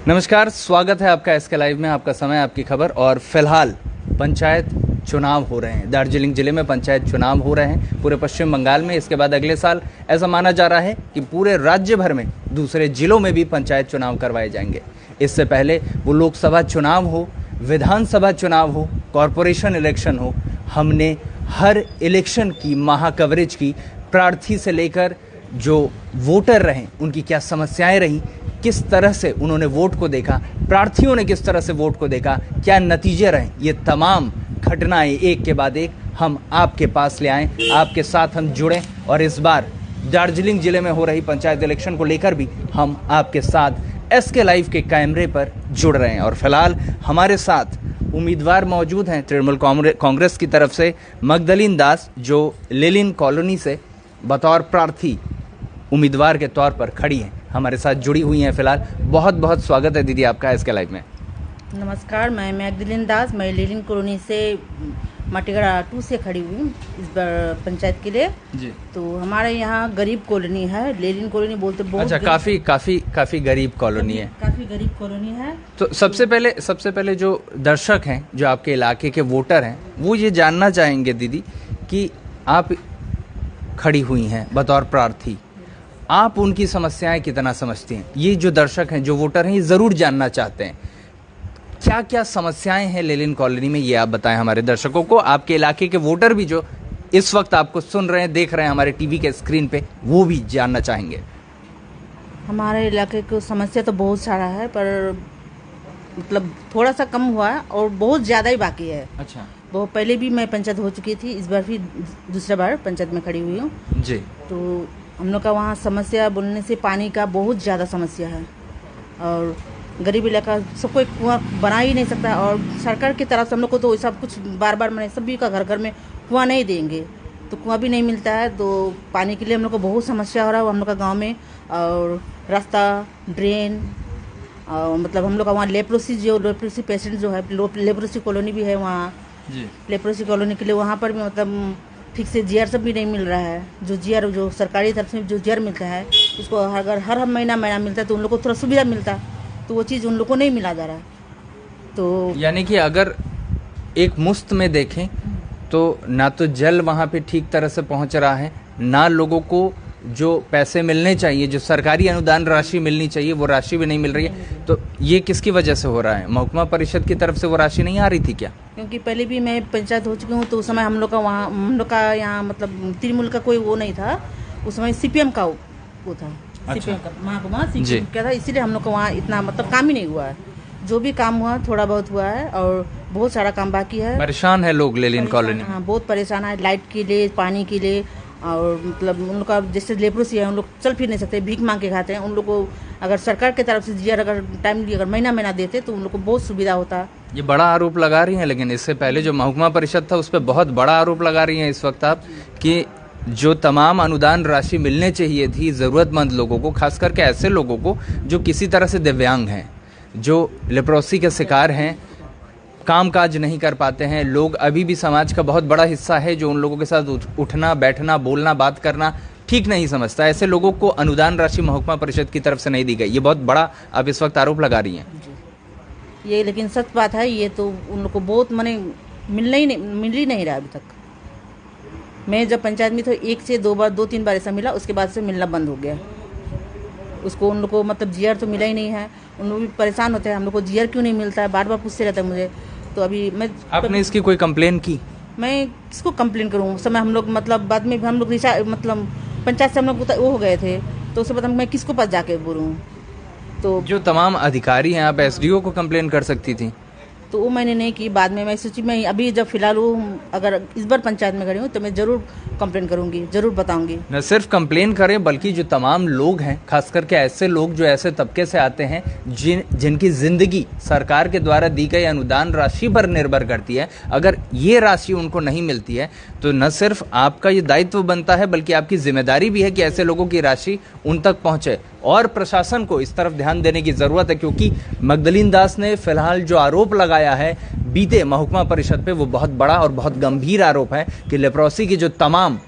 नमस्कार, स्वागत है आपका एसके लाइव में। आपका समय, आपकी खबर। और फिलहाल पंचायत चुनाव हो रहे हैं। दार्जिलिंग जिले में पंचायत चुनाव हो रहे हैं, पूरे पश्चिम बंगाल में। इसके बाद अगले साल ऐसा माना जा रहा है कि पूरे राज्य भर में दूसरे जिलों में भी पंचायत चुनाव करवाए जाएंगे। इससे पहले वो लोकसभा चुनाव हो, विधानसभा चुनाव हो, कॉरपोरेशन इलेक्शन हो, हमने हर इलेक्शन की महा कवरेज की। प्रार्थी से लेकर जो वोटर रहे, उनकी क्या समस्याएं रहीं, किस तरह से उन्होंने वोट को देखा, प्रार्थियों ने किस तरह से वोट को देखा, क्या नतीजे रहे, ये तमाम घटनाएं एक के बाद एक हम आपके पास ले आएं, आपके साथ हम जुड़ें। और इस बार दार्जिलिंग जिले में हो रही पंचायत इलेक्शन को लेकर भी हम आपके साथ एसके लाइव के कैमरे पर जुड़ रहे हैं। और फिलहाल हमारे साथ उम्मीदवार मौजूद हैं तृणमूल कांग्रेस की तरफ से मगदलीन दास, जो लेलिन कॉलोनी से बतौर प्रार्थी उम्मीदवार के तौर पर खड़ी हैं, हमारे साथ जुड़ी हुई हैं। फिलहाल बहुत बहुत स्वागत है दीदी आपका एसके लाइव में। नमस्कार, मैं मगदलीन दास, मैं लेलिन कॉलोनी से माटीगढ़ 2 से खड़ी हुई हूँ इस बार पंचायत के लिए जी। तो हमारे यहाँ गरीब कॉलोनी है, लेलिन कॉलोनी बोलते बहुत। अच्छा, काफी गरीब कॉलोनी है। काफी गरीब कॉलोनी है। तो सबसे पहले जो दर्शक हैं, जो आपके इलाके के वोटर हैं, वो ये जानना चाहेंगे दीदी कि आप खड़ी हुई हैं बतौर प्रार्थी, आप उनकी समस्याएं कितना समझती हैं? ये जो दर्शक हैं, जो वोटर हैं, ये ज़रूर जानना चाहते हैं क्या क्या समस्याएं हैं लेलिन कॉलोनी में। ये आप बताएं हमारे दर्शकों को। आपके इलाके के वोटर भी जो इस वक्त आपको सुन रहे हैं, देख रहे हैं हमारे टीवी के स्क्रीन पे, वो भी जानना चाहेंगे। हमारे इलाके को समस्या तो बहुत सारा है, पर मतलब थोड़ा सा कम हुआ है और बहुत ज़्यादा ही बाकी है। अच्छा, वो पहले भी मैं पंचायत हो चुकी थी, इस बार भी दूसरा बार पंचायत में खड़ी हुई हूँ जी। तो हम लोग का वहाँ समस्या बोलने से पानी का बहुत ज़्यादा समस्या है, और गरीब इलाका सबको एक कुआं बना ही नहीं सकता। और सरकार की तरफ से हम लोग को तो सब कुछ बार मैंने सभी का घर में कुआं नहीं देंगे, तो कुआं भी नहीं मिलता है। तो पानी के लिए हम लोग को बहुत समस्या हो रहा है हम लोग का गाँव में। और रास्ता, ड्रेन, और मतलब हम लोग का वहाँ लेप्रोसी पेशेंट जो है, लेप्रोसी कॉलोनी भी है वहाँ जी। लेप्रोसी कॉलोनी के लिए वहाँ पर भी मतलब ठीक से जीआर सब भी नहीं मिल रहा है। जो सरकारी तरफ से जो जीआर मिलता है, उसको अगर हर महीना मिलता है तो उन लोग को थोड़ा सुविधा मिलता है, तो वो चीज़ उन लोग को नहीं मिला जा रहा है। तो यानी कि अगर एक मुफ्त में देखें तो ना तो जल वहाँ पे ठीक तरह से पहुँच रहा है, ना लोगों को जो पैसे मिलने चाहिए, जो सरकारी अनुदान राशि मिलनी चाहिए, वो राशि भी नहीं मिल रही है। तो ये किसकी वजह से हो रहा है? महकमा परिषद की तरफ से वो राशि नहीं आ रही थी क्या? क्योंकि पहले भी मैं पंचायत हो चुकी हूँ, तो उस समय हम लोग का यहाँ मतलब तृणमूल का कोई वो नहीं था। उस समय सीपीएम का वो था। अच्छा। सीपीएम का महकमा सीपीएम क्या था, इसीलिए हम लोग का वहाँ इतना मतलब काम ही नहीं हुआ है। जो भी काम हुआ थोड़ा बहुत हुआ है, और बहुत सारा काम बाकी है। परेशान है लोग लेलिन कॉलोनी। हाँ, बहुत परेशान है, लाइट के लिए, पानी के लिए। और मतलब उन लोग का जैसे लेप्रोसी है, उन लोग चल फिर नहीं सकते, भीख मांग के खाते हैं। उन लोग को अगर सरकार की तरफ से जीआर अगर टाइमली अगर महीना देते तो उन लोग को बहुत सुविधा होता। ये बड़ा आरोप लगा रही हैं, लेकिन इससे पहले जो महकमा परिषद था उस पर बहुत बड़ा आरोप लगा रही हैं इस वक्त आप, कि जो तमाम अनुदान राशि मिलने चाहिए थी ज़रूरतमंद लोगों को, खास करके ऐसे लोगों को जो किसी तरह से दिव्यांग हैं, जो लेप्रोसी के शिकार हैं, काम काज नहीं कर पाते हैं, लोग अभी भी समाज का बहुत बड़ा हिस्सा है जो उन लोगों के साथ उठना, बैठना, बोलना, बात करना ठीक नहीं समझता। ऐसे लोगों को अनुदान राशि महकमा परिषद की तरफ से नहीं दी गई। ये बहुत बड़ा आप इस वक्त आरोप लगा रही हैं। ये लेकिन सच बात है, ये तो उन लोग को बहुत मिल ही नहीं रहा अभी तक। मैं जब पंचायत में तो 1 से 2-3 बार ऐसा मिला, उसके बाद से मिलना बंद हो गया। उसको उन लोग को मतलब जीआर तो मिला ही नहीं है। उन लोग भी परेशान होते हैं, हम लोग को जीआर क्यों नहीं मिलता है, बार पूछते रहता है मुझे। तो अभी आपने इसकी कोई कंप्लेन की? मैं किसको कंप्लेन करूँ? उस समय हम लोग मतलब बाद में हम लोग मतलब पंचायत से हम लोग वो हो गए थे, तो उससे पता मैं किसको पास जाके बोलूँ। तो जो तमाम अधिकारी हैं, आप एसडीओ को कंप्लेन कर सकती थी। तो वो मैंने नहीं की। बाद में मैं सोची मैं अभी जब फिलहाल हूँ, अगर इस बार पंचायत में खड़ी हूँ तो मैं जरूर कंप्लेन करूंगी, जरूर बताऊंगी। न सिर्फ कंप्लेन करें, बल्कि जो तमाम लोग हैं, खास करके ऐसे लोग जो ऐसे तबके से आते हैं जिनकी जिंदगी सरकार के द्वारा दी गई अनुदान राशि पर निर्भर करती है, अगर ये राशि उनको नहीं मिलती है तो न सिर्फ आपका ये दायित्व बनता है, बल्कि आपकी जिम्मेदारी भी है कि ऐसे लोगों की राशि उन तक पहुंचे। और प्रशासन को इस तरफ ध्यान देने की जरूरत है, क्योंकि मगदलीन दास ने फिलहाल जो आरोप लगाया है बीते महकमा परिषद पे, वो बहुत बड़ा और बहुत गंभीर आरोप है कि लेप्रोसी के जो तमाम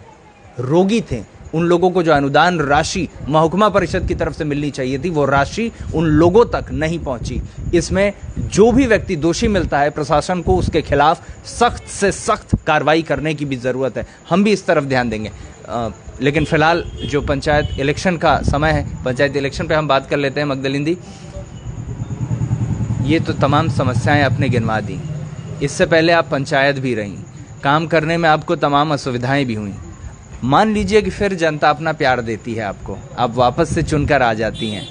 रोगी थे उन लोगों को जो अनुदान राशि महकमा परिषद की तरफ से मिलनी चाहिए थी, वो राशि उन लोगों तक नहीं पहुंची। इसमें जो भी व्यक्ति दोषी मिलता है, प्रशासन को उसके खिलाफ सख्त से सख्त कार्रवाई करने की भी ज़रूरत है। हम भी इस तरफ ध्यान देंगे। लेकिन फिलहाल जो पंचायत इलेक्शन का समय है, पंचायत इलेक्शन पे हम बात कर लेते हैं। मगदलीन दी, ये तो तमाम समस्याएं आपने गिनवा दी। इससे पहले आप पंचायत भी रहीं, काम करने में आपको तमाम असुविधाएं भी हुई। मान लीजिए कि फिर जनता अपना प्यार देती है आपको, आप वापस से चुनकर आ जाती हैं,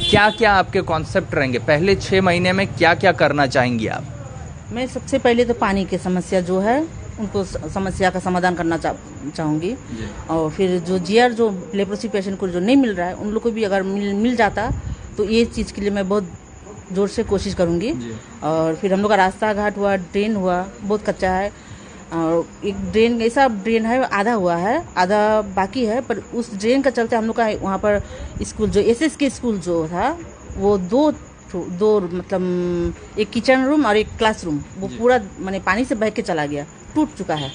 क्या क्या आपके कॉन्सेप्ट रहेंगे? पहले 6 महीने में क्या क्या करना चाहेंगी आप? मैं सबसे पहले तो पानी की समस्या जो है उनको समस्या का समाधान करना चाहूँगी। और फिर जो जीआर जो लेप्रोसी पेशेंट को जो नहीं मिल रहा है, उन लोग को भी अगर मिल जाता तो ये चीज़ के लिए मैं बहुत जोर से कोशिश करूँगी। और फिर हम लोग का रास्ता घाट हुआ, ड्रेन हुआ, बहुत कच्चा है। और एक ड्रेन, ऐसा ड्रेन है आधा हुआ है, आधा बाकी है, पर उस ड्रेन का चलते हम लोग का वहाँ पर स्कूल जो SSK स्कूल जो था, वो दो मतलब एक किचन रूम और एक क्लासरूम, वो पूरा माने पानी से बह के चला गया, टूट चुका है।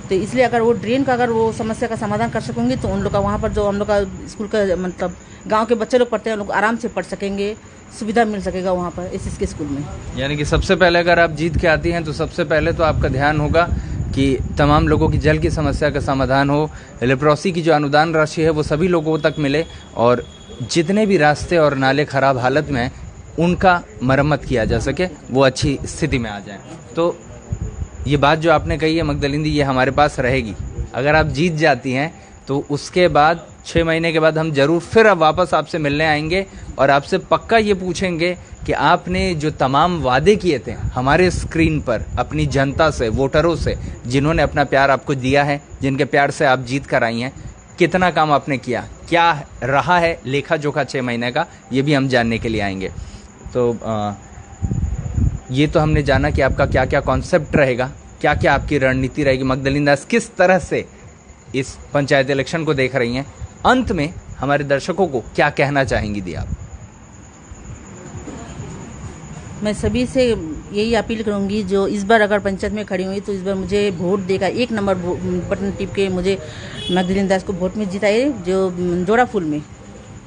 तो इसलिए अगर वो ड्रेन का अगर वो समस्या का समाधान कर सकूंगी तो उन लोग का वहाँ पर जो हम लोग का स्कूल का मतलब गांव के बच्चे लोग पढ़ते हैं, लोग आराम से पढ़ सकेंगे, सुविधा मिल सकेगा वहाँ पर SSK स्कूल में। यानी कि सबसे पहले अगर आप जीत के आती हैं तो सबसे पहले तो आपका ध्यान होगा कि तमाम लोगों की जल की समस्या का समाधान हो, लेप्रोसी की जो अनुदान राशि है वो सभी लोगों तक मिले, और जितने भी रास्ते और नाले खराब हालत में उनका मरम्मत किया जा सके, वो अच्छी स्थिति में आ जाए। तो ये बात जो आपने कही है मगदलीन दी, ये हमारे पास रहेगी। अगर आप जीत जाती हैं तो उसके बाद 6 महीने के बाद हम जरूर फिर अब वापस आपसे मिलने आएंगे और आपसे पक्का ये पूछेंगे कि आपने जो तमाम वादे किए थे हमारे स्क्रीन पर अपनी जनता से, वोटरों से, जिन्होंने अपना प्यार आपको दिया है, जिनके प्यार से आप जीत कर आई हैं, कितना काम आपने किया, क्या रहा है लेखा जोखा 6 महीने का, ये भी हम जानने के लिए आएंगे। तो ये तो हमने जाना कि आपका क्या क्या कॉन्सेप्ट रहेगा, क्या क्या आपकी रणनीति रहेगी। मगदलीन दास किस तरह से इस पंचायत इलेक्शन को देख रही हैं, अंत में हमारे दर्शकों को क्या कहना चाहेंगी दी आप? मैं सभी से यही अपील करूंगी, जो इस बार अगर पंचायत में खड़ी हुई तो इस बार मुझे वोट देकर 1 नंबर बटन टिप के मुझे मगदलीन दास को वोट में जिताइए। जो जोड़ा फूल में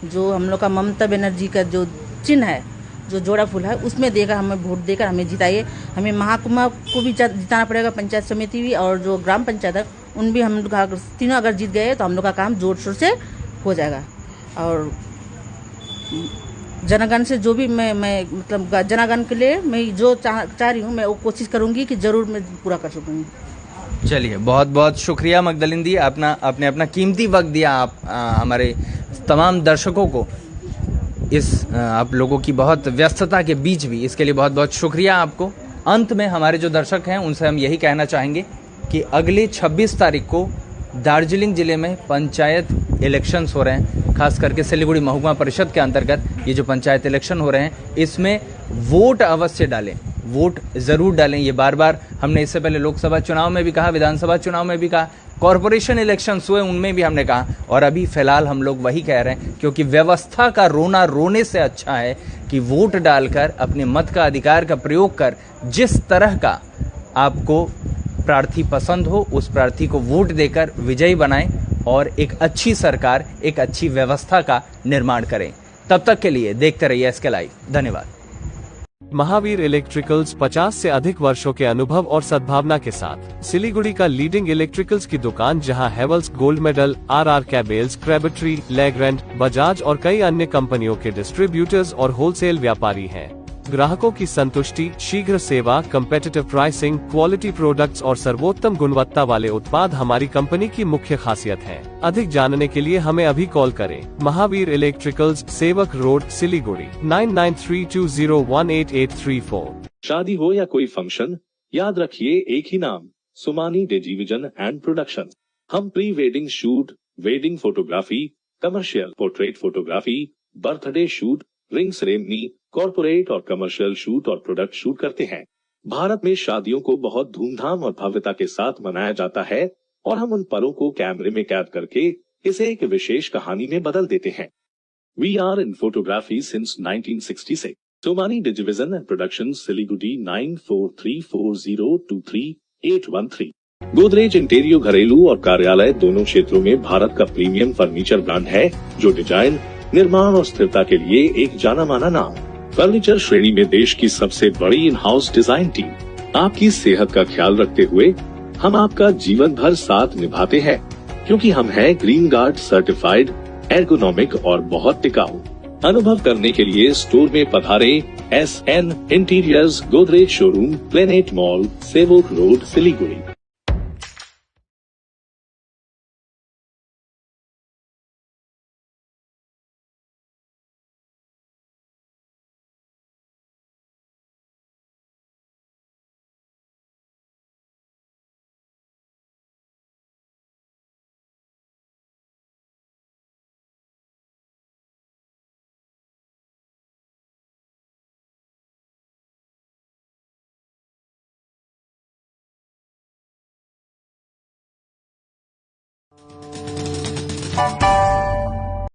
जो हम लोग का ममता बनर्जी का जो चिन्ह है, जो जोड़ा फूल है, उसमें देकर हमें वोट देकर हमें जिताइए। हमें महकुमा को भी जिताना पड़ेगा, पंचायत समिति भी, और जो ग्राम पंचायत है उन भी हम लोग तीनों अगर जीत गए तो हम लोग का काम जोर शोर से हो जाएगा। और जनगण से जो भी मैं मतलब जनगण के लिए मैं जो चाह रही हूँ, मैं वो कोशिश करूँगी कि ज़रूर मैं पूरा कर सकूँगी। चलिए, बहुत बहुत शुक्रिया मगदलीन दी, आपने अपना कीमती वक्त दिया आप हमारे तमाम दर्शकों को, इस आप लोगों की बहुत व्यस्तता के बीच भी, इसके लिए बहुत बहुत शुक्रिया आपको। अंत में हमारे जो दर्शक हैं उनसे हम यही कहना चाहेंगे कि अगले 26 तारीख को दार्जिलिंग जिले में पंचायत इलेक्शंस हो रहे हैं, खास करके सिलीगुड़ी महकुमा परिषद के अंतर्गत ये जो पंचायत इलेक्शन हो रहे हैं, इसमें वोट अवश्य डालें, वोट ज़रूर डालें। ये बार बार हमने इससे पहले लोकसभा चुनाव में भी कहा, विधानसभा चुनाव में भी कहा, कॉरपोरेशन इलेक्शंस हुए उनमें भी हमने कहा, और अभी फिलहाल हम लोग वही कह रहे हैं, क्योंकि व्यवस्था का रोना रोने से अच्छा है कि वोट डालकर अपने मत का अधिकार का प्रयोग कर जिस तरह का आपको प्रार्थी पसंद हो, उस प्रार्थी को वोट देकर विजयी बनाएं और एक अच्छी सरकार, एक अच्छी व्यवस्था का निर्माण करें। तब तक के लिए देखते रहिए एसके लाइव। धन्यवाद। महावीर इलेक्ट्रिकल्स 50 से अधिक वर्षों के अनुभव और सद्भावना के साथ सिलीगुड़ी का लीडिंग इलेक्ट्रिकल्स की दुकान, जहां Havells gold medal, RR cables, Crabtree, Legrand, Bajaj और कई अन्य कंपनियों के डिस्ट्रीब्यूटर्स और होलसेल व्यापारी हैं। ग्राहकों की संतुष्टि, शीघ्र सेवा, कम्पेटिटिव प्राइसिंग, क्वालिटी प्रोडक्ट्स और सर्वोत्तम गुणवत्ता वाले उत्पाद हमारी कंपनी की मुख्य खासियत है। अधिक जानने के लिए हमें अभी कॉल करें। महावीर इलेक्ट्रिकल्स, सेवक रोड, सिलीगुड़ी 9932018834। शादी हो या कोई फंक्शन, याद रखिए एक ही नाम, सुमानी डिजीविजन एंड प्रोडक्शन। हम pre wedding shoot, wedding photography, commercial portrait photography, birthday shoot, ring ceremony, corporate और कमर्शियल शूट और प्रोडक्ट शूट करते हैं। भारत में शादियों को बहुत धूमधाम और भव्यता के साथ मनाया जाता है और हम उन पलों को कैमरे में कैद करके इसे एक विशेष कहानी में बदल देते हैं। We are in photography since 1966। Somani digivision and production, Siliguri 9434023813। Godrej Interio घरेलू और कार्यालय दोनों क्षेत्रों में भारत का प्रीमियम फर्नीचर ब्रांड है, जो डिजाइन, निर्माण और स्थिरता के लिए एक जाना माना नाम। फर्नीचर श्रेणी में देश की सबसे बड़ी इन हाउस डिजाइन टीम। आपकी सेहत का ख्याल रखते हुए हम आपका जीवन भर साथ निभाते हैं, क्योंकि हम हैं ग्रीन गार्ड सर्टिफाइड, एर्गोनॉमिक और बहुत टिकाऊ। अनुभव करने के लिए स्टोर में पधारे। SN interiors, Godrej showroom, planet mall, Sevoke road, Siliguri.